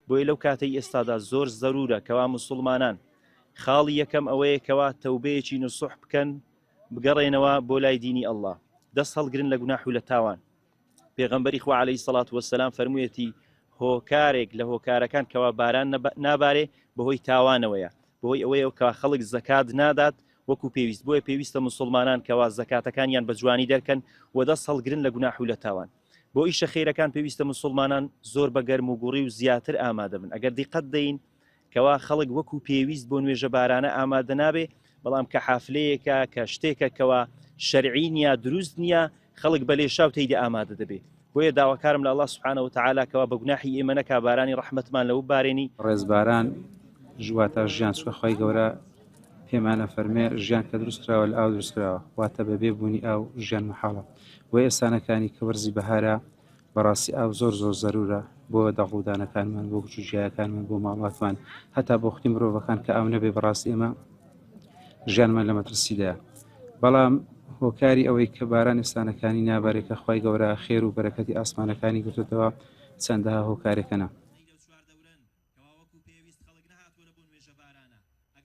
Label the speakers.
Speaker 1: بۆیە لەو کاتەی ئێستادا زۆر زەرورە کەوا مسلمانان خاڵی یەکەم ئەوەیە کەوا تەوبەیەکی نسوح بکەن بگەڕێنەوە بۆ لای دینی ئەڵڵا دەست هەڵگرن لە گوناح و لە تاوان پێغەمبەری خوا عەلەیهی سەڵات وەسەلام فەرموویەتی هۆکارێک لە هۆکارەکان کەوا باران نابارێ بەهۆی تاوانەوەیە بەهۆی ئەوەیە کە خەڵک زەکات نادات وەکو پێویست بۆیە پێویستە مسلمانان کەوا زەکاتەکانیان بە جوانی دەرکەن و دەست هەڵگرن لە گوناح و لە تاوان بۆ ئیشە خێرەکان پێویستە مسلمانان زۆر بە گەرم و گوڕی و زیاتر ئامادە بن ئەگەر دیقەت دەین کەوا خەڵک وەکو پێویست بۆ نوێژە بارانە ئامادە نابێ بەڵام کە حافلەیەکە کە شتێکە کەوا شەرعی نیە دروست نییە خەڵک بە لێشاو تێیدا ئامادە دەبێت بۆیە داواکارم لە الله سبحانه وتعالى کەوا بە گوناحی ئێمە نەکا بارانی ڕەحمەتمان لەو بارێنی
Speaker 2: ڕێزباران ژواتە ژیان چوە خۆی گەورە پێمانە فەرمێ ژیان کە دروستکراوە لە ئاو دروستکراوە واتە بەبێ بوونی ئاو ژیان مەحاڵە بۆ ئێستانەکانی کە وەرزی بەهارە بەڕاستی ئاو زۆر زەرورە بۆ دەغڵودانەکانمان بۆ گوچوجیایەکانمان بۆ ماڵاتمان هەتا بۆ خوتی مرۆڤەکان کە ئاو نەبێ بەڕاستی ئێمە ژیانمان لە مەترسیدایە بەڵام هۆکاری ئەوەی کە باران ئێستانەکانی نابارێت کە خی گەورە خێر و بەرەکەتی ئاسمانەکانی گرتوتەوە چەندەها هۆکارێکەنە